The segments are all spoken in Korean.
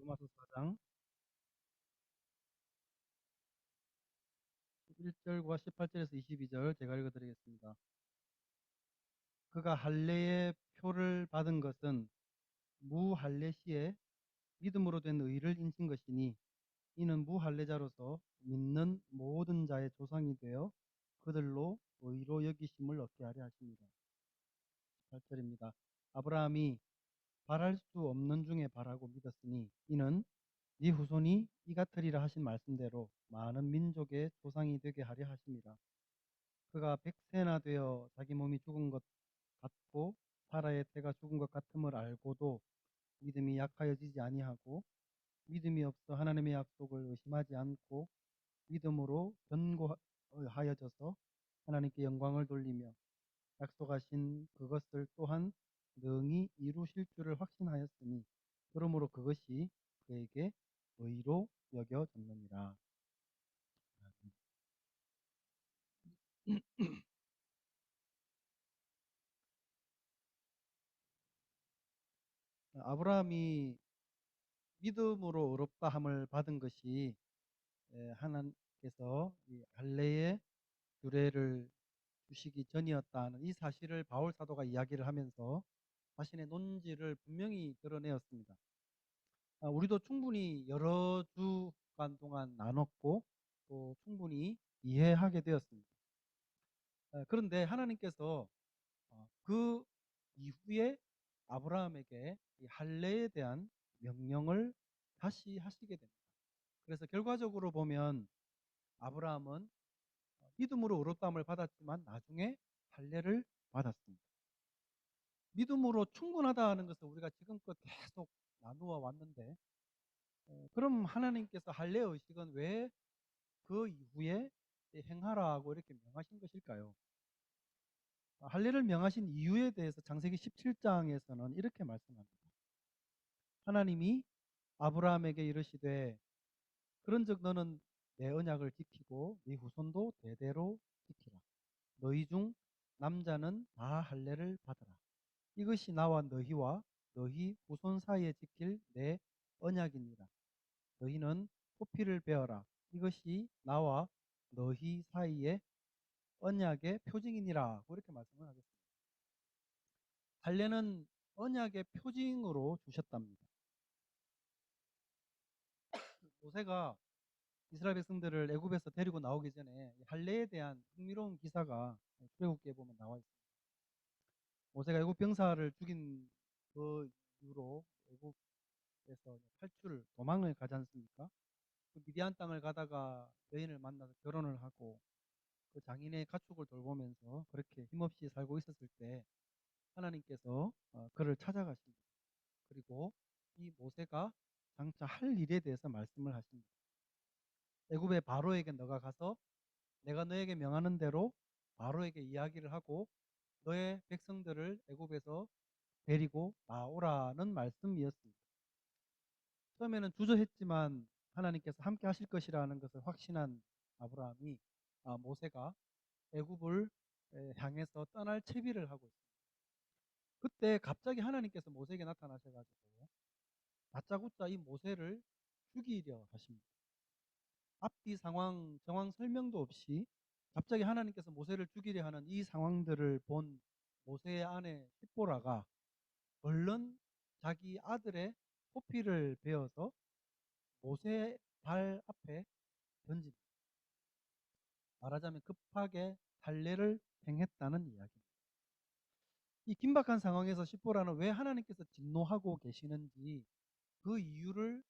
로마서 4장 1절과 18절에서 22절 제가 읽어드리겠습니다. 그가 할례의 표를 받은 것은 무할례 시에 믿음으로 된 의를 인친 것이니 이는 무할례자로서 믿는 모든 자의 조상이 되어 그들로 의로 여기심을 얻게 하려 하십니다. 18절입니다. 아브라함이 바랄 수 없는 중에 바라고 믿었으니 이는 네 후손이 이 같으리라 하신 말씀대로 많은 민족의 조상이 되게 하려 하심이라. 그가 100세나 되어 자기 몸이 죽은 것 같고 사라의 태가 죽은 것 같음을 알고도 믿음이 약하여지지 아니하고 믿음이 없어 하나님의 약속을 의심하지 않고 믿음으로 견고하여져서 하나님께 영광을 돌리며 약속하신 그것을 또한 능히 이루실 줄을 확신하였으니 그러므로 그것이 그에게 의로 여겨졌느니라. 아브라함이 믿음으로 의롭다 함을 받은 것이 하나님께서 이 할례의 규례를 주시기 전이었다는 이 사실을 바울 사도가 이야기를 하면서 자신의 논지를 분명히 드러내었습니다. 우리도 충분히 여러 주간 동안 나눴고 또 충분히 이해하게 되었습니다. 그런데 하나님께서 그 이후에 아브라함에게 이 할례에 대한 명령을 다시 하시게 됩니다. 그래서 결과적으로 보면 아브라함은 믿음으로 의롭다함을 받았지만 나중에 할례를 받았습니다. 믿음으로 충분하다는 것을 우리가 지금껏 계속 나누어 왔는데 그럼 하나님께서 할례 의식은 왜 그 이후에 행하라고 이렇게 명하신 것일까요? 할례를 명하신 이유에 대해서 창세기 17장에서는 이렇게 말씀합니다. 하나님이 아브라함에게 이르시되 그런즉 너는 내 언약을 지키고 네 후손도 대대로 지키라. 너희 중 남자는 다 할례를 받으라. 이것이 나와 너희와 너희 후손 사이에 지킬 내 언약이니라. 너희는 포피를 베어라. 이것이 나와 너희 사이에 언약의 표징이니라. 그렇게 말씀을 하겠습니다. 할례는 언약의 표징으로 주셨답니다. 모세가 이스라엘 백성들을 애굽에서 데리고 나오기 전에 할례에 대한 흥미로운 기사가 출애굽기에 보면 나와 있습니다. 모세가 애굽 병사를 죽인 그 이후로 애굽에서 탈출을 도망을 가지 않습니까? 그 미디안 땅을 가다가 여인을 만나서 결혼을 하고 그 장인의 가축을 돌보면서 그렇게 힘없이 살고 있었을 때 하나님께서 그를 찾아가십니다. 그리고 이 모세가 장차 할 일에 대해서 말씀을 하십니다. 애굽의 바로에게 너가 가서 내가 너에게 명하는 대로 바로에게 이야기를 하고 너의 백성들을 애굽에서 데리고 나오라는 말씀이었습니다. 처음에는 주저했지만 하나님께서 함께 하실 것이라는 것을 확신한 아브라함이 모세가 애굽을 향해서 떠날 채비를 하고 있습니다. 그때 갑자기 하나님께서 모세에게 나타나셔가지고 다짜고짜 이 모세를 죽이려 하십니다. 앞뒤 상황 정황 설명도 없이 갑자기 하나님께서 모세를 죽이려 하는 이 상황들을 본 모세의 아내 십보라가 얼른 자기 아들의 포피를 베어서 모세의 발 앞에 던집니다. 말하자면 급하게 할례를 행했다는 이야기입니다. 이 긴박한 상황에서 십보라는 왜 하나님께서 진노하고 계시는지 그 이유를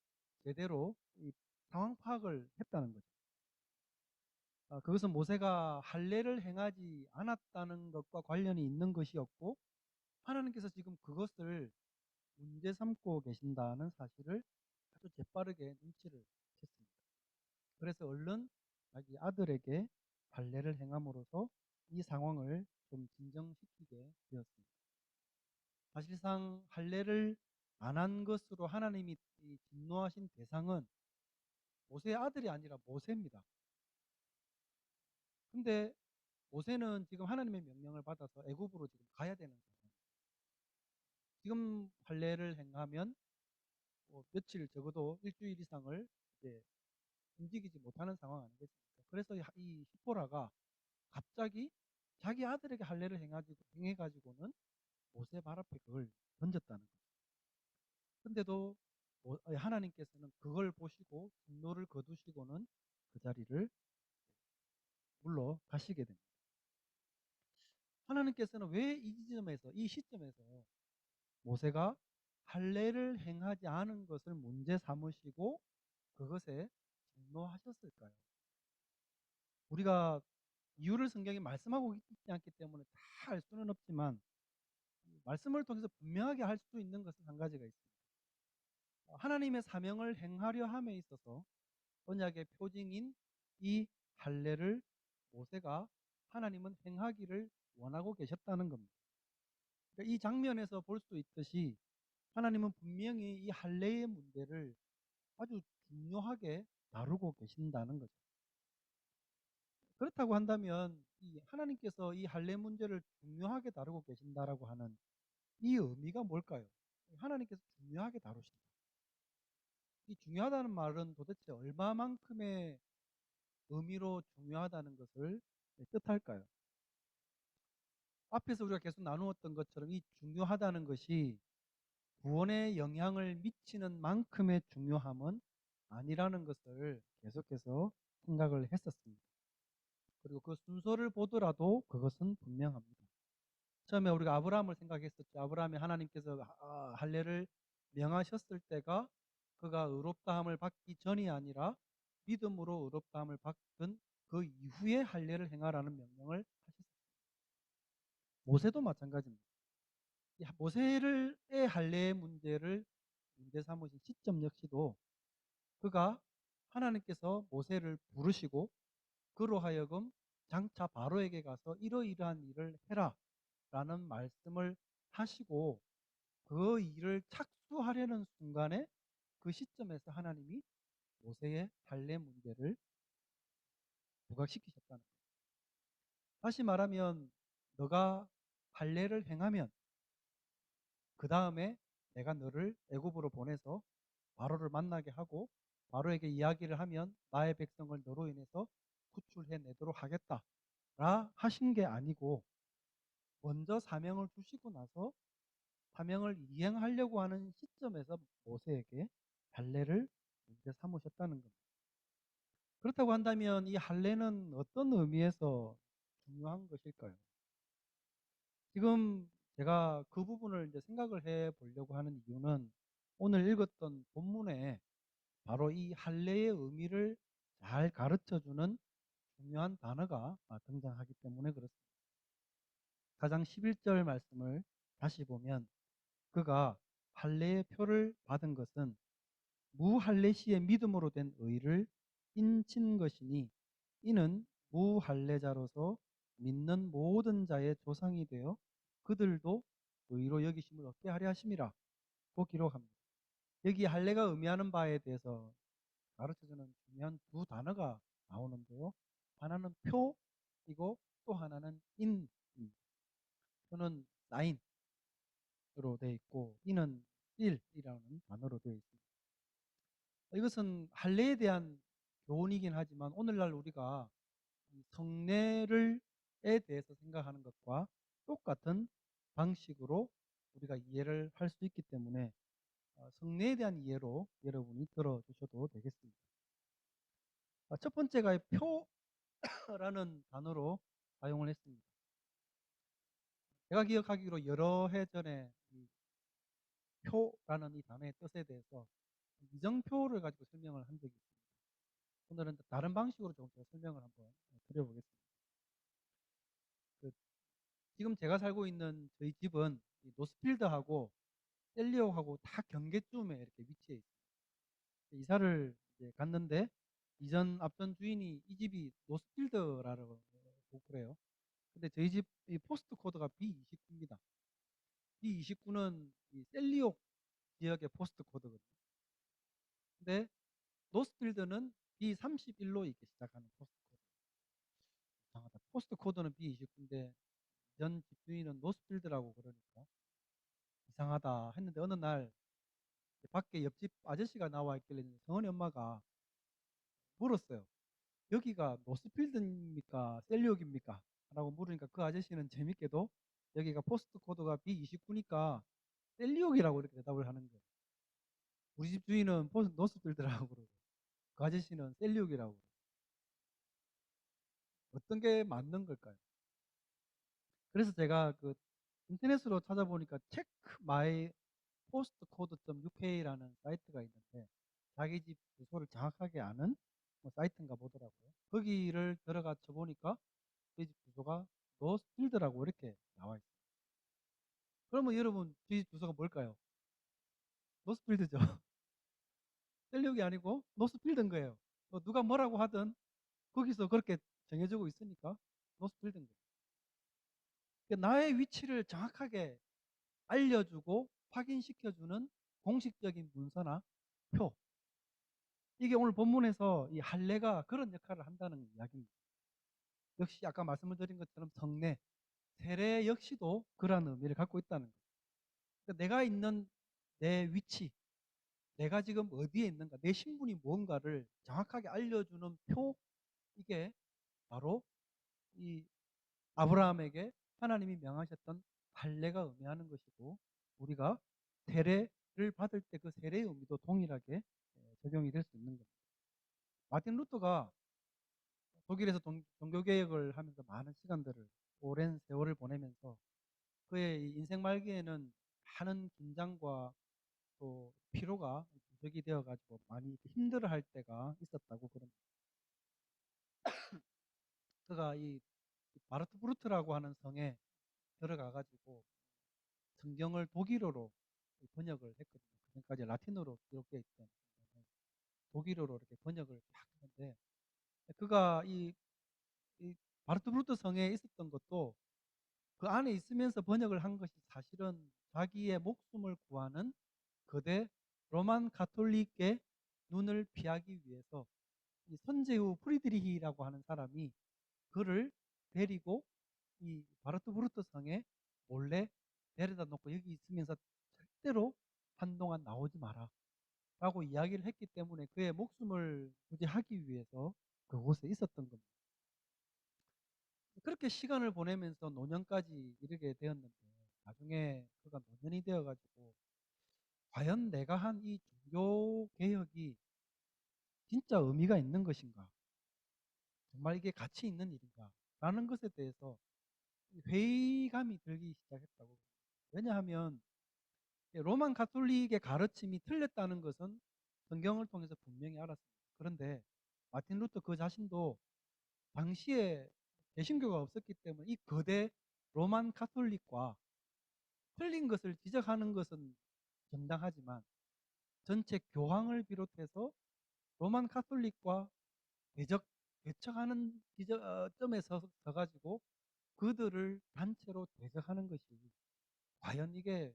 제대로 이 상황 파악을 했다는 거죠. 그것은 모세가 할례를 행하지 않았다는 것과 관련이 있는 것이었고 하나님께서 지금 그것을 문제 삼고 계신다는 사실을 아주 재빠르게 눈치를 챘습니다. 그래서 얼른 자기 아들에게 할례를 행함으로써 이 상황을 좀 진정시키게 되었습니다. 사실상 할례를 안 한 것으로 하나님이 진노하신 대상은 모세의 아들이 아니라 모세입니다. 근데 모세는 지금 하나님의 명령을 받아서 애굽으로 지금 가야 되는 상황입니다. 지금 할례를 행하면 며칠 적어도 일주일 이상을 이제 움직이지 못하는 상황 아니겠습니까? 그래서 이 시포라가 갑자기 자기 아들에게 할례를 행해가지고는 모세 발 앞에 그걸 던졌다는 거죠. 근데도 하나님께서는 그걸 보시고 분노를 거두시고는 그 자리를 물러가시게 됩니다. 하나님께서는 왜 이 지점에서, 이 시점에서 모세가 할례를 행하지 않은 것을 문제 삼으시고 그것에 분노하셨을까요? 우리가 이유를 성경에 말씀하고 있지 않기 때문에 다 알 수는 없지만 말씀을 통해서 분명하게 할 수 있는 것은 한 가지가 있습니다. 하나님의 사명을 행하려 함에 있어서 언약의 표징인 이 할례를 모세가 하나님은 행하기를 원하고 계셨다는 겁니다. 그러니까 이 장면에서 볼 수 있듯이 하나님은 분명히 이 할례의 문제를 아주 중요하게 다루고 계신다는 거죠. 그렇다고 한다면 이 하나님께서 이 할례 문제를 중요하게 다루고 계신다라고 하는 이 의미가 뭘까요? 하나님께서 중요하게 다루신다. 이 중요하다는 말은 도대체 얼마만큼의 의미로 중요하다는 것을 뜻할까요? 앞에서 우리가 계속 나누었던 것처럼 이 중요하다는 것이 구원에 영향을 미치는 만큼의 중요함은 아니라는 것을 계속해서 생각을 했었습니다. 그리고 그 순서를 보더라도 그것은 분명합니다. 처음에 우리가 아브라함을 생각했었죠. 아브라함이 하나님께서 할례를 명하셨을 때가 그가 의롭다함을 받기 전이 아니라 믿음으로 의롭다함을 받은 그 이후에 할례를 행하라는 명령을 하셨습니다. 모세도 마찬가지입니다. 이 모세의 할례의 문제를 문제 삼으신 시점 역시도 그가 하나님께서 모세를 부르시고 그로 하여금 장차 바로에게 가서 이러이러한 일을 해라 라는 말씀을 하시고 그 일을 착수하려는 순간에 그 시점에서 하나님이 모세의 할례 문제를 부각시키셨다는 거예요. 다시 말하면 너가 할례를 행하면 그 다음에 내가 너를 애굽으로 보내서 바로를 만나게 하고 바로에게 이야기를 하면 나의 백성을 너로 인해서 구출해내도록 하겠다 라 하신 게 아니고 먼저 사명을 주시고 나서 사명을 이행하려고 하는 시점에서 모세에게 할례를 문제 삼으셨다는 겁니다. 그렇다고 한다면 이 할례는 어떤 의미에서 중요한 것일까요? 지금 제가 그 부분을 이제 생각을 해 보려고 하는 이유는 오늘 읽었던 본문에 바로 이 할례의 의미를 잘 가르쳐 주는 중요한 단어가 등장하기 때문에 그렇습니다. 4장 11절 말씀을 다시 보면 그가 할례의 표를 받은 것은 무할례시의 믿음으로 된 의를 인친 것이니 이는 무할례자로서 믿는 모든 자의 조상이 되어 그들도 의로 여기심을 얻게 하려 하심이라 고 기록합니다. 여기 할례가 의미하는 바에 대해서 가르쳐주는 중요한 두 단어가 나오는데요. 하나는 표이고 또 하나는 인입니다. 표는 사인으로 되어 있고 인은 일이라는 단어로 되어 있습니다. 이것은 할례에 대한 교훈이긴 하지만 오늘날 우리가 성례를 에 대해서 생각하는 것과 똑같은 방식으로 우리가 이해를 할 수 있기 때문에 성례에 대한 이해로 여러분이 들어주셔도 되겠습니다. 첫 번째가 표라는 단어로 사용을 했습니다. 제가 기억하기로 여러 해 전에 이 표라는 이 단어의 뜻에 대해서 이정표를 가지고 설명을 한 적이 있습니다. 오늘은 다른 방식으로 좀 제가 설명을 한번 드려보겠습니다. 지금 제가 살고 있는 저희 집은 이 노스필드하고 셀리옥하고 다 경계쯤에 이렇게 위치해 있어요. 이사를 이제 갔는데 이전 앞전 주인이 이 집이 노스필드라고 그래요. 근데 저희 집 이 포스트 코드가 B29입니다. B29는 이 셀리옥 지역의 포스트 코드거든요. 근데 노스필드는 B31로 이렇게 시작하는 포스트 코드. 이상하다. 포스트 코드는 B29인데 전 집주인은 노스필드라고 그러니까 이상하다 했는데 어느 날 밖에 옆집 아저씨가 나와 있길래 성은이 엄마가 물었어요. 여기가 노스필드입니까? 셀리옥입니까? 라고 물으니까 그 아저씨는 재밌게도 여기가 포스트 코드가 B29니까 셀리옥이라고 이렇게 대답을 하는 거예요. 우리 집 주인은 노스필드라고 그러고 그 아저씨는 셀리옥이라고 그러고. 어떤 게 맞는 걸까요? 그래서 제가 그 인터넷으로 찾아보니까 체크 마이 postcode.uk라는 사이트가 있는데 자기 집 주소를 정확하게 아는 뭐 사이트인가 보더라고요. 거기를 들어가 쳐보니까 저희 집 주소가 노스필드라고 이렇게 나와 있어요. 그러면 여러분 저희 집 주소가 뭘까요? 노스필드죠. 셀리옥이 아니고 노스필드인 거예요. 뭐 누가 뭐라고 하든 거기서 그렇게 정해지고 있으니까 노스필드인 거예요. 그러니까 나의 위치를 정확하게 알려주고 확인시켜주는 공식적인 문서나 표. 이게 오늘 본문에서 이 할례가 그런 역할을 한다는 이야기입니다. 역시 아까 말씀을 드린 것처럼 성례, 세례 역시도 그러한 의미를 갖고 있다는 거예요. 그러니까 내가 있는 내 위치, 내가 지금 어디에 있는가, 내 신분이 무언가를 정확하게 알려주는 표, 이게 바로 이 아브라함에게 하나님이 명하셨던 할례가 의미하는 것이고, 우리가 세례를 받을 때 그 세례의 의미도 동일하게 적용이 될 수 있는 겁니다. 마틴 루터가 독일에서 종교개혁을 하면서 많은 시간들을, 오랜 세월을 보내면서 그의 인생 말기에는 많은 긴장과 또 피로가 누적이 되어 가지고 많이 힘들어 할 때가 있었다고 그럽니다. 그가 이 바르트브루트라고 하는 성에 들어가 가지고 성경을 독일어로 번역을 했거든요. 그전까지 라틴어로 기록되어 있던 성경을 독일어로 이렇게 번역을 딱 했는데, 그가 이 바르트브루트 성에 있었던 것도 그 안에 있으면서 번역을 한 것이 사실은 자기의 목숨을 구하는 거대 로만 가톨릭의 눈을 피하기 위해서 이 선제후 프리드리히라고 하는 사람이 그를 데리고 이 바르트브루트 성에 몰래 데려다 놓고 여기 있으면서 절대로 한동안 나오지 마라 라고 이야기를 했기 때문에 그의 목숨을 구제하기 위해서 그곳에 있었던 겁니다. 그렇게 시간을 보내면서 노년까지 이르게 되었는데, 나중에 그가 노년이 되어가지고 과연 내가 한 이 종교 개혁이 진짜 의미가 있는 것인가? 정말 이게 가치 있는 일인가? 라는 것에 대해서 회의감이 들기 시작했다고. 왜냐하면 로만 가톨릭의 가르침이 틀렸다는 것은 성경을 통해서 분명히 알았습니다. 그런데 마틴 루터 그 자신도 당시에 개신교가 없었기 때문에 이 거대 로만 가톨릭과 틀린 것을 지적하는 것은 정당하지만 전체 교황을 비롯해서 로만 가톨릭과 대적하는 점에 서가지고 그들을 단체로 대적하는 것이 과연 이게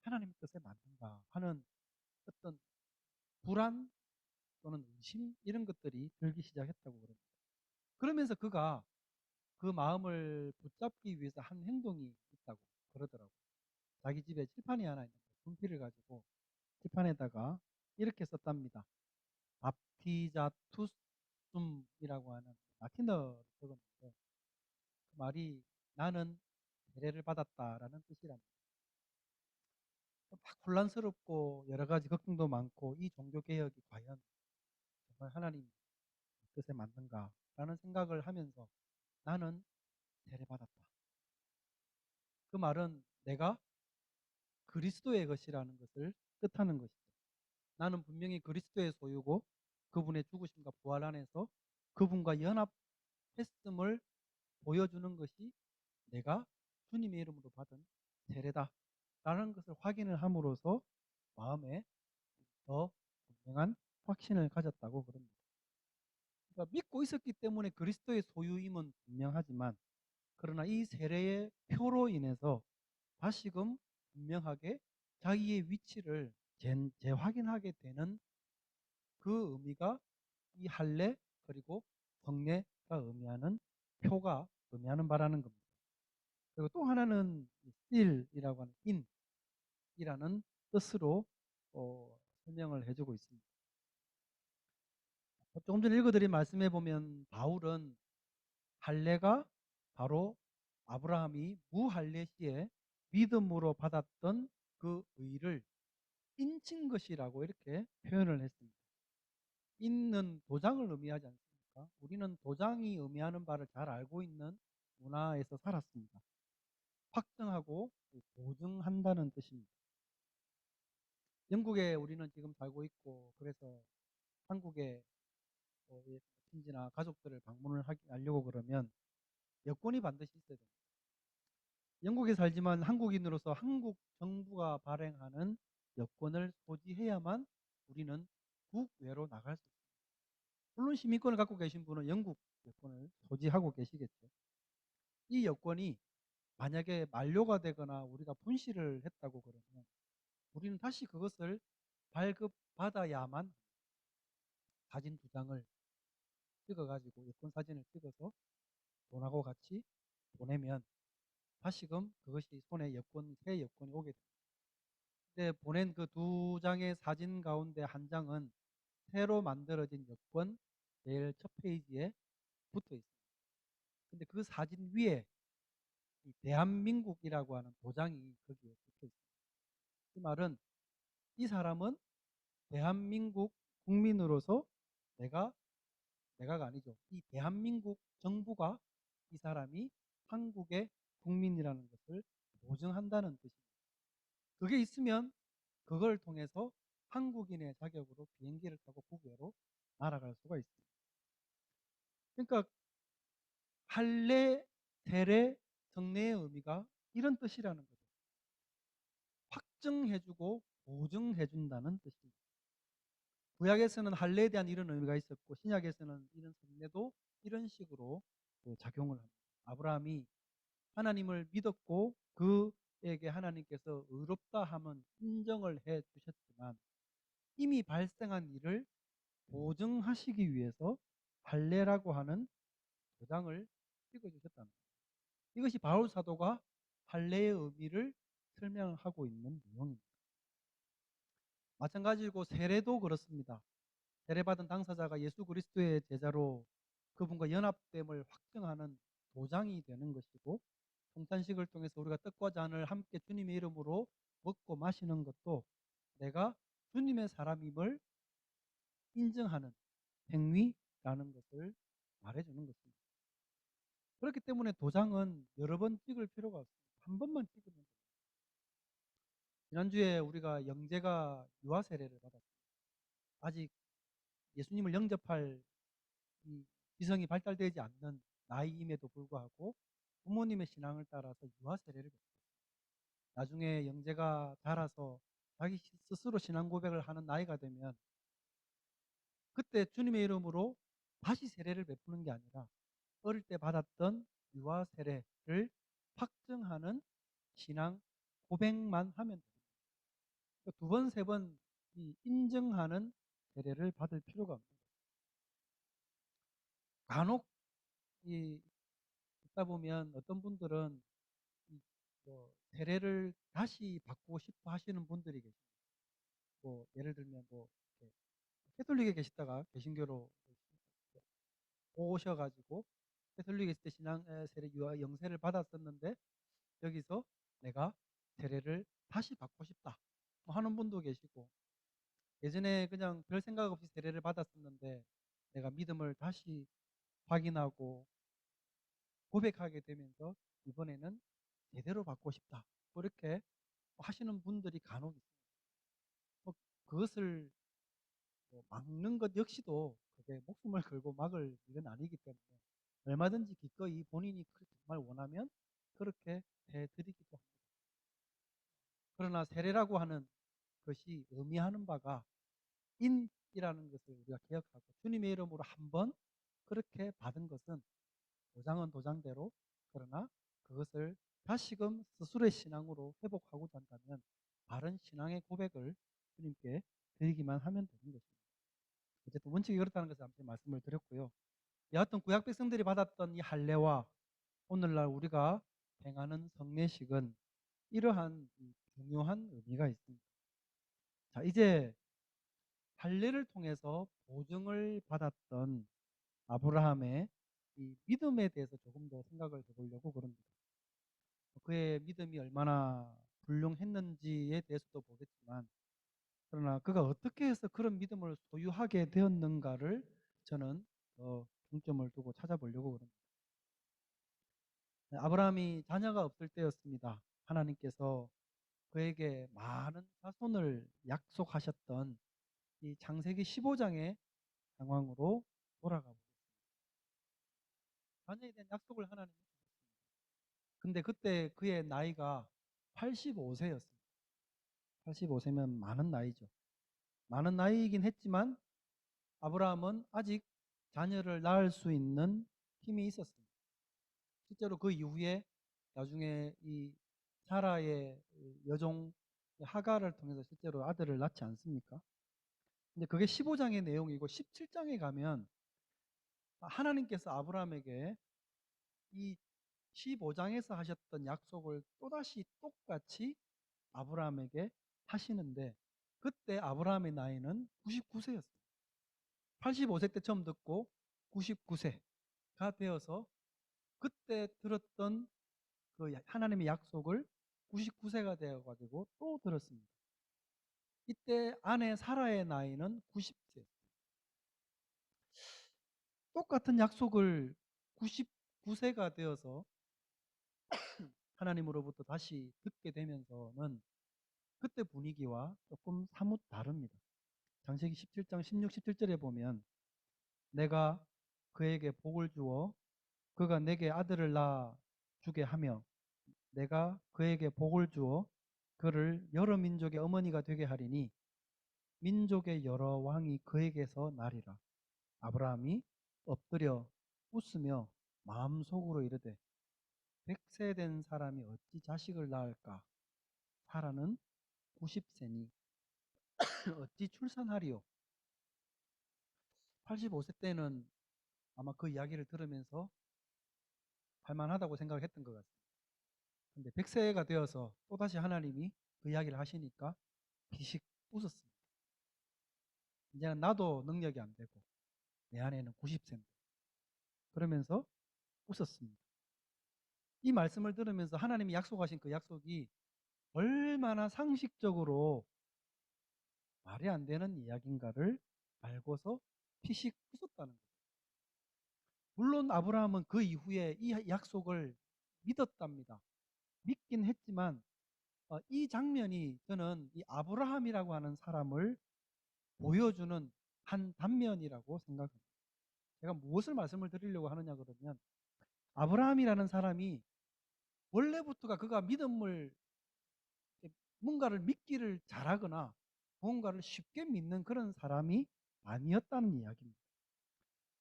하나님의 뜻에 맞는가 하는 어떤 불안 또는 의심 이런 것들이 들기 시작했다고 그럽니다. 그러면서 그가 그 마음을 붙잡기 위해서 한 행동이 있다고 그러더라고요. 자기 집에 칠판이 하나 있는데 분필을 가지고 칠판에다가 이렇게 썼답니다. 밥티자투숨이라고 하는 라틴어를 적었는데 그 말이 나는 세례를 받았다라는 뜻이랍니다. 막 혼란스럽고 여러 가지 걱정도 많고 이 종교 개혁이 과연 정말 하나님 뜻에 맞는가라는 생각을 하면서 나는 세례받았다. 그 말은 내가 그리스도의 것이라는 것을 뜻하는 것이죠. 나는 분명히 그리스도의 소유고 그분의 죽으심과 부활 안에서 그분과 연합했음을 보여주는 것이 내가 주님의 이름으로 받은 세례다 라는 것을 확인을 함으로써 마음에 더 분명한 확신을 가졌다고 그럽니다. 그러니까 믿고 있었기 때문에 그리스도의 소유임은 분명하지만, 그러나 이 세례의 표로 인해서 다시금 분명하게 자기의 위치를 재확인하게 되는 그 의미가 이 할례 그리고 성례가 의미하는 표가 의미하는 바라는 겁니다. 그리고 또 하나는 seal이라고 하는 인이라는 뜻으로 설명을 해주고 있습니다. 조금 전에 읽어드린 말씀해 보면 바울은 할례가 바로 아브라함이 무할례 시에 믿음으로 받았던 그 의를 인친 것이라고 이렇게 표현을 했습니다. 인는 도장을 의미하지 않습니까? 우리는 도장이 의미하는 바를 잘 알고 있는 문화에서 살았습니다. 확정하고 보증한다는 뜻입니다. 영국에 우리는 지금 살고 있고, 그래서 한국에 친지나 가족들을 방문을 하려고 그러면 여권이 반드시 있어야 됩니다. 영국에 살지만 한국인으로서 한국 정부가 발행하는 여권을 소지해야만 우리는 국외로 나갈 수 있습니다. 물론 시민권을 갖고 계신 분은 영국 여권을 소지하고 계시겠죠. 이 여권이 만약에 만료가 되거나 우리가 분실을 했다고 그러면 우리는 다시 그것을 발급받아야만 사진 2장을 찍어가지고 여권 사진을 찍어서 돈하고 같이 보내면 다시금 그것이 손에 새 여권이 오게 됩니다. 근데 보낸 그 2장의 사진 가운데 한 장은 새로 만들어진 여권 제일 첫 페이지에 붙어 있습니다. 근데 그 사진 위에 이 대한민국이라고 하는 도장이 거기에 붙어 있습니다. 그 말은 이 사람은 대한민국 국민으로서 내가가 아니죠. 이 대한민국 정부가 이 사람이 한국의 국민이라는 것을 보증한다는 뜻입니다. 그게 있으면 그걸 통해서 한국인의 자격으로 비행기를 타고 국외로 날아갈 수가 있습니다. 그러니까 할례, 세례, 성례의 의미가 이런 뜻이라는 거죠. 확증해주고 보증해준다는 뜻입니다. 구약에서는 할례에 대한 이런 의미가 있었고 신약에서는 이런 성례도 이런 식으로 작용을 합니다. 아브라함이 하나님을 믿었고 그에게 하나님께서 의롭다 함은 인정을 해 주셨지만 이미 발생한 일을 보증하시기 위해서 할례라고 하는 도장을 찍어주셨다는 거예요. 이것이 바울 사도가 할례의 의미를 설명하고 있는 내용입니다. 마찬가지로 세례도 그렇습니다. 세례받은 당사자가 예수 그리스도의 제자로 그분과 연합됨을 확증하는 도장이 되는 것이고 성찬식을 통해서 우리가 떡과 잔을 함께 주님의 이름으로 먹고 마시는 것도 내가 주님의 사람임을 인정하는 행위라는 것을 말해주는 것입니다. 그렇기 때문에 도장은 여러 번 찍을 필요가 없습니다. 한 번만 찍으면 됩니다. 지난주에 우리가 영재가 유아 세례를 받았습니다. 아직 예수님을 영접할 이 지성이 발달되지 않는 나이임에도 불구하고 부모님의 신앙을 따라서 유아 세례를 받습니다. 나중에 영재가 자라서 자기 스스로 신앙 고백을 하는 나이가 되면 그때 주님의 이름으로 다시 세례를 베푸는 게 아니라 어릴 때 받았던 유아 세례를 확증하는 신앙 고백만 하면 됩니다. 2번, 3번 인정하는 세례를 받을 필요가 없는 거예요. 간혹 듣다 보면 어떤 분들은 세례를 다시 받고 싶어 하시는 분들이 계십니다. 예를 들면 이렇게 캐톨릭에 계시다가 개신교로 오셔가지고 캐톨릭에 있을 때 신앙 세례 영세를 받았었는데 여기서 내가 세례를 다시 받고 싶다 하는 분도 계시고 예전에 그냥 별 생각 없이 세례를 받았었는데 내가 믿음을 다시 확인하고 고백하게 되면서 이번에는 제대로 받고 싶다 그렇게 하시는 분들이 간혹 있습니다. 그것을 막는 것 역시도 그게 목숨을 걸고 막을 일은 아니기 때문에 얼마든지 기꺼이 본인이 정말 원하면 그렇게 해드리기도 합니다. 그러나 세례라고 하는 것이 의미하는 바가 인이라는 것을 우리가 기억하고 주님의 이름으로 한번 그렇게 받은 것은 도장은 도장대로 그러나 그것을 다시금 스스로의 신앙으로 회복하고자 한다면 바른 신앙의 고백을 주님께 드리기만 하면 되는 것입니다. 어쨌든 원칙이 그렇다는 것을 잠시 말씀을 드렸고요. 여하튼 구약 백성들이 받았던 이 할례와 오늘날 우리가 행하는 성례식은 이러한 중요한 의미가 있습니다. 자, 이제 할례를 통해서 보증을 받았던 아브라함의 이 믿음에 대해서 조금 더 생각을 해보려고 그럽니다. 그의 믿음이 얼마나 훌륭했는지에 대해서도 보겠지만, 그러나 그가 어떻게 해서 그런 믿음을 소유하게 되었는가를 저는 더 중점을 두고 찾아보려고 그럽니다. 아브라함이 자녀가 없을 때였습니다. 하나님께서 그에게 많은 자손을 약속하셨던 이 창세기 15장의 상황으로 돌아가 보겠습니다. 자녀에 대한 약속을 하나님이 주셨습니다. 근데 그때 그의 나이가 85세였습니다. 85세면 많은 나이죠. 많은 나이이긴 했지만 아브라함은 아직 자녀를 낳을 수 있는 힘이 있었습니다. 실제로 그 이후에 나중에 이 사라의 여종 하가를 통해서 실제로 아들을 낳지 않습니까? 근데 그게 15장의 내용이고 17장에 가면 하나님께서 아브라함에게 이 15장에서 하셨던 약속을 또다시 똑같이 아브라함에게 하시는데, 그때 아브라함의 나이는 99세였어요. 85세 때 처음 듣고 99세가 되어서 그때 들었던 그 하나님의 약속을 99세가 되어가지고 또 들었습니다. 이때 아내 사라의 나이는 90세. 똑같은 약속을 99세가 되어서 하나님으로부터 다시 듣게 되면서는 그때 분위기와 조금 사뭇 다릅니다. 창세기 17장 16, 17절에 보면 내가 그에게 복을 주어 그가 내게 아들을 낳아 주게 하며 내가 그에게 복을 주어 그를 여러 민족의 어머니가 되게 하리니 민족의 여러 왕이 그에게서 나리라. 아브라함이 엎드려 웃으며 마음속으로 이르되 100세 된 사람이 어찌 자식을 낳을까? 사라는 90세니 어찌 출산하리요? 85세 때는 아마 그 이야기를 들으면서 할만하다고 생각을 했던 것 같습니다. 근데 100세가 되어서 또다시 하나님이 그 이야기를 하시니까 피식 웃었습니다. 이제는 나도 능력이 안 되고 내 아내는 90세인데 그러면서 웃었습니다. 이 말씀을 들으면서 하나님이 약속하신 그 약속이 얼마나 상식적으로 말이 안 되는 이야기인가를 알고서 피식 웃었다는 거예요. 물론 아브라함은 그 이후에 이 약속을 믿었답니다. 믿긴 했지만 이 장면이 저는 이 아브라함이라고 하는 사람을 보여주는 한 단면이라고 생각합니다. 제가 무엇을 말씀을 드리려고 하느냐 그러면 아브라함이라는 사람이 원래부터가 그가 믿음을 뭔가를 믿기를 잘하거나 뭔가를 쉽게 믿는 그런 사람이 아니었다는 이야기입니다.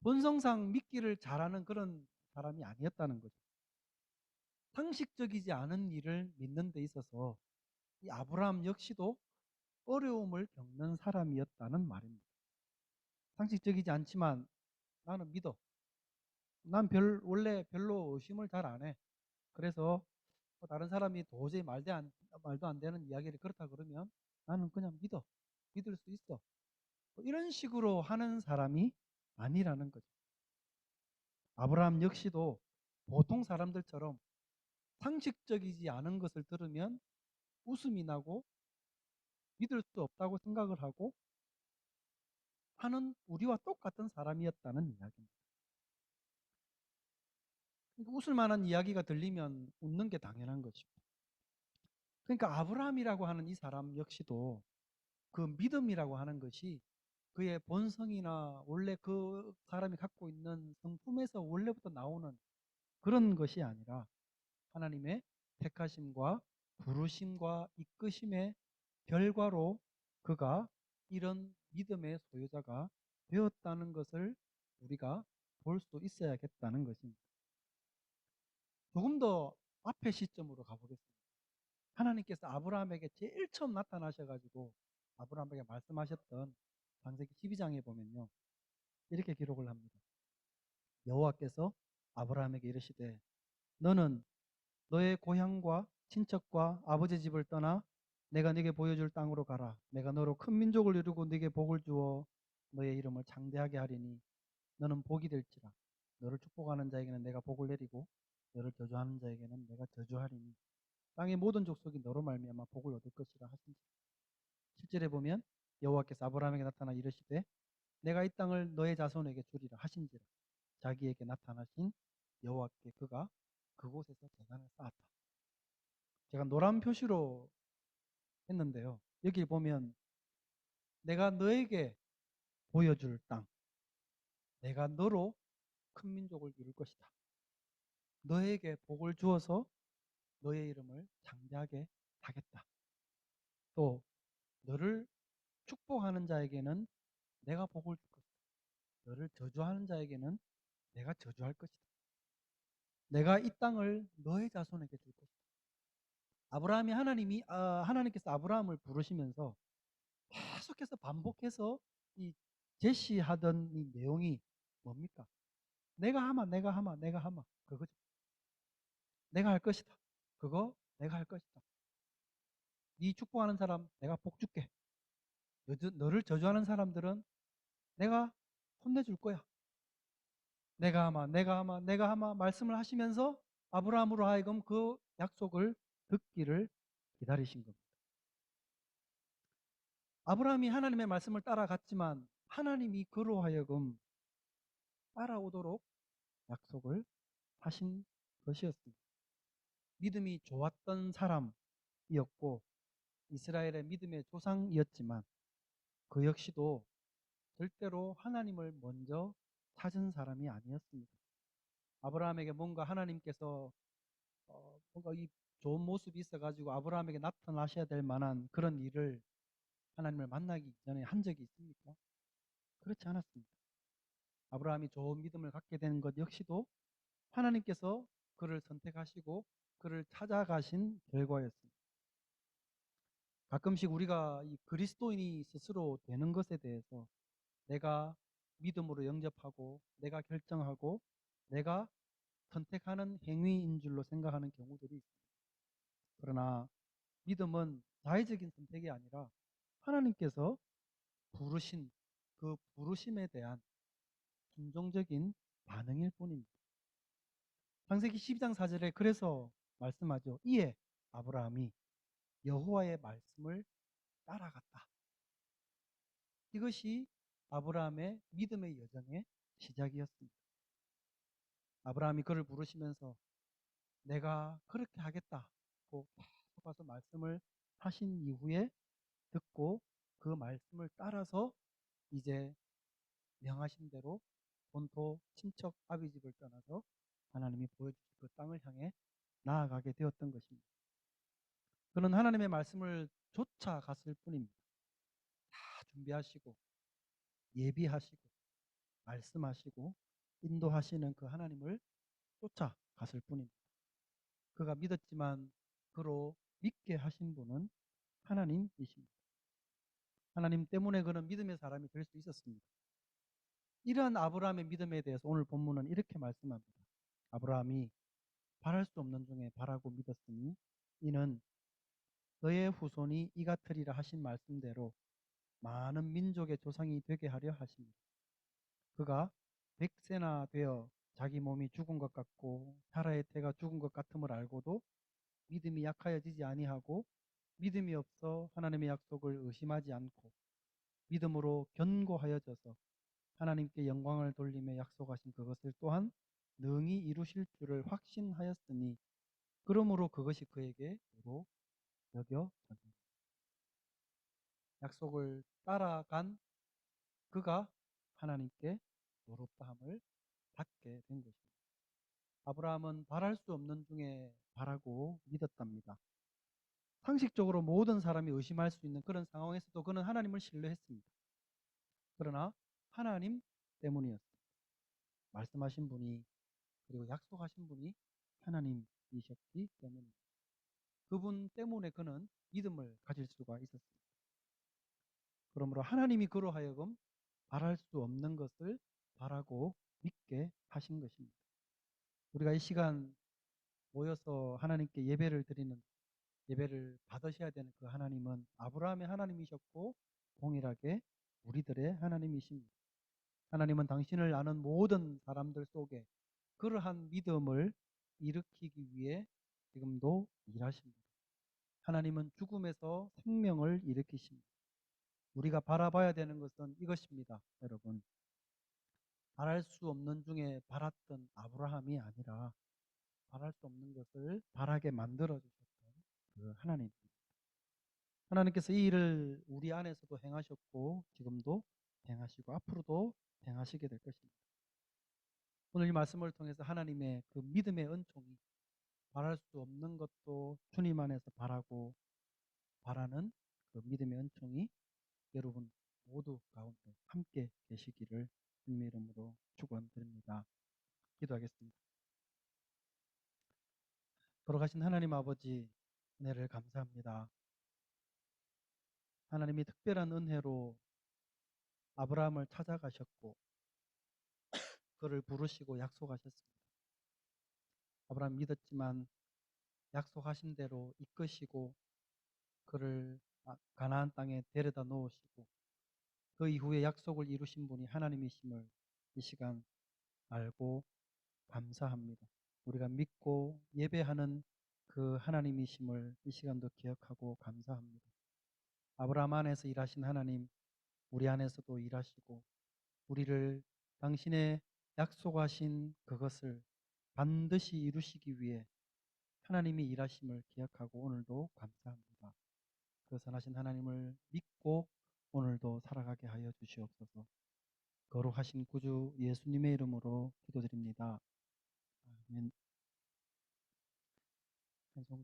본성상 믿기를 잘하는 그런 사람이 아니었다는 거죠. 상식적이지 않은 일을 믿는 데 있어서 이 아브라함 역시도 어려움을 겪는 사람이었다는 말입니다. 상식적이지 않지만 나는 믿어. 난 원래 별로 의심을 잘 안 해. 그래서 다른 사람이 도저히 말도 안 되는 이야기를 그렇다 그러면 나는 그냥 믿어. 믿을 수 있어. 이런 식으로 하는 사람이 아니라는 거죠. 아브라함 역시도 보통 사람들처럼 상식적이지 않은 것을 들으면 웃음이 나고 믿을 수 없다고 생각을 하고 하는 우리와 똑같은 사람이었다는 이야기입니다. 그러니까 웃을 만한 이야기가 들리면 웃는 게 당연한 거죠. 그러니까 아브라함이라고 하는 이 사람 역시도 그 믿음이라고 하는 것이 그의 본성이나 원래 그 사람이 갖고 있는 성품에서 원래부터 나오는 그런 것이 아니라 하나님의 택하심과 부르심과 이끄심의 결과로 그가 이런 믿음의 소유자가 되었다는 것을 우리가 볼 수 있어야겠다는 것입니다. 조금 더 앞의 시점으로 가보겠습니다. 하나님께서 아브라함에게 제일 처음 나타나셔가지고 아브라함에게 말씀하셨던 창세기 12장에 보면요, 이렇게 기록을 합니다. 여호와께서 아브라함에게 이르시되 너는 너의 고향과 친척과 아버지 집을 떠나 내가 네게 보여줄 땅으로 가라. 내가 너로 큰 민족을 이루고 네게 복을 주어 너의 이름을 장대하게 하리니 너는 복이 될지라. 너를 축복하는 자에게는 내가 복을 내리고 너를 저주하는 자에게는 내가 저주하리니 땅의 모든 족속이 너로 말미암아 복을 얻을 것이라 하신지라. 7절에 보면 여호와께서 아브라함에게 나타나 이르시되 내가 이 땅을 너의 자손에게 주리라 하신지라. 자기에게 나타나신 여호와께 그가 그곳에서 제단을 쌓았다. 제가 노란 표시로 했는데요. 여기 보면 내가 너에게 보여줄 땅, 내가 너로 큰 민족을 이룰 것이다. 너에게 복을 주어서 너의 이름을 장대하게 하겠다. 또 너를 축복하는 자에게는 내가 복을 줄 것이다. 너를 저주하는 자에게는 내가 저주할 것이다. 내가 이 땅을 너의 자손에게 줄 것이다. 하나님께서 아브라함을 부르시면서 계속해서 반복해서 이 제시하던 이 내용이 뭡니까? 내가 하마, 내가 하마, 내가 하마. 그거죠. 내가 할 것이다. 그거 내가 할 것이다. 네 축복하는 사람 내가 복 줄게. 너를 저주하는 사람들은 내가 혼내줄 거야. 내가 하마, 내가 하마, 내가 하마 말씀을 하시면서 아브라함으로 하여금 그 약속을 듣기를 기다리신 겁니다. 아브라함이 하나님의 말씀을 따라갔지만 하나님이 그로 하여금 따라오도록 약속을 하신 것이었습니다. 믿음이 좋았던 사람이었고 이스라엘의 믿음의 조상이었지만 그 역시도 절대로 하나님을 먼저 찾은 사람이 아니었습니다. 아브라함에게 뭔가 하나님께서 뭔가 이 좋은 모습이 있어가지고 아브라함에게 나타나셔야 될 만한 그런 일을 하나님을 만나기 전에 한 적이 있습니까? 그렇지 않았습니다. 아브라함이 좋은 믿음을 갖게 된 것 역시도 하나님께서 그를 선택하시고 그를 찾아가신 결과였습니다. 가끔씩 우리가 이 그리스도인이 스스로 되는 것에 대해서 내가 믿음으로 영접하고 내가 결정하고 내가 선택하는 행위인 줄로 생각하는 경우들이 있습니다. 그러나 믿음은 자의적인 선택이 아니라 하나님께서 부르신 그 부르심에 대한 순종적인 반응일 뿐입니다. 창세기 12장 4절에 그래서 말씀하죠. 이에 아브라함이 여호와의 말씀을 따라갔다. 이것이 아브라함의 믿음의 여정의 시작이었습니다. 아브라함이 그를 부르시면서 내가 그렇게 하겠다고 계속 가서 말씀을 하신 이후에 듣고 그 말씀을 따라서 이제 명하신 대로 본토 친척 아비 집을 떠나서 하나님이 보여주신 그 땅을 향해 나아가게 되었던 것입니다. 그는 하나님의 말씀을 쫓아갔을 뿐입니다. 다 준비하시고 예비하시고 말씀하시고 인도하시는 그 하나님을 쫓아갔을 뿐입니다. 그가 믿었지만 그로 믿게 하신 분은 하나님이십니다. 하나님 때문에 그는 믿음의 사람이 될 수 있었습니다. 이러한 아브라함의 믿음에 대해서 오늘 본문은 이렇게 말씀합니다. 아브라함이 바랄 수 없는 중에 바라고 믿었으니 이는 너의 후손이 이 같으리라 하신 말씀대로 많은 민족의 조상이 되게 하려 하십니다. 그가 100세나 되어 자기 몸이 죽은 것 같고 사라의 태가 죽은 것 같음을 알고도 믿음이 약하여지지 아니하고 믿음이 없어 하나님의 약속을 의심하지 않고 믿음으로 견고하여져서 하나님께 영광을 돌리며 약속하신 그것을 또한 능히 이루실 줄을 확신하였으니 그러므로 그것이 그에게 도로 여겨졌습니다. 약속을 따라간 그가 하나님께 의롭다함을 받게 된 것입니다. 아브라함은 바랄 수 없는 중에 바라고 믿었답니다. 상식적으로 모든 사람이 의심할 수 있는 그런 상황에서도 그는 하나님을 신뢰했습니다. 그러나 하나님 때문이었습니다. 말씀하신 분이 그리고 약속하신 분이 하나님이셨기 때문입니다. 그분 때문에 그는 믿음을 가질 수가 있었습니다. 그러므로 하나님이 그로 하여금 바랄 수 없는 것을 바라고 믿게 하신 것입니다. 우리가 이 시간 모여서 하나님께 예배를 드리는 예배를 받으셔야 되는 그 하나님은 아브라함의 하나님이셨고 동일하게 우리들의 하나님이십니다. 하나님은 당신을 아는 모든 사람들 속에 그러한 믿음을 일으키기 위해 지금도 일하십니다. 하나님은 죽음에서 생명을 일으키십니다. 우리가 바라봐야 되는 것은 이것입니다, 여러분. 바랄 수 없는 중에 바랐던 아브라함이 아니라 바랄 수 없는 것을 바라게 만들어 주셨던 그 하나님. 하나님께서 이 일을 우리 안에서도 행하셨고 지금도 행하시고 앞으로도 행하시게 될 것입니다. 오늘 이 말씀을 통해서 하나님의 그 믿음의 은총이 바랄 수 없는 것도 주님 안에서 바라고 바라는 그 믿음의 은총이 여러분 모두 가운데 함께 계시기를 주님의 이름으로 축원드립니다. 기도하겠습니다. 돌아가신 하나님 아버지 은혜를 감사합니다. 하나님이 특별한 은혜로 아브라함을 찾아가셨고 그를 부르시고 약속하셨습니다. 아브라함 믿었지만 약속하신 대로 이끄시고 그를 가나안 땅에 데려다 놓으시고 그 이후에 약속을 이루신 분이 하나님이심을 이 시간 알고 감사합니다. 우리가 믿고 예배하는 그 하나님이심을 이 시간도 기억하고 감사합니다. 아브라함 안에서 일하신 하나님, 우리 안에서도 일하시고 우리를 당신의 약속하신 그것을 반드시 이루시기 위해 하나님이 일하심을 기억하고 오늘도 감사합니다. 그 선하신 하나님을 믿고 오늘도 살아가게 하여 주시옵소서. 거룩하신 구주 예수님의 이름으로 기도드립니다. 아멘. 찬송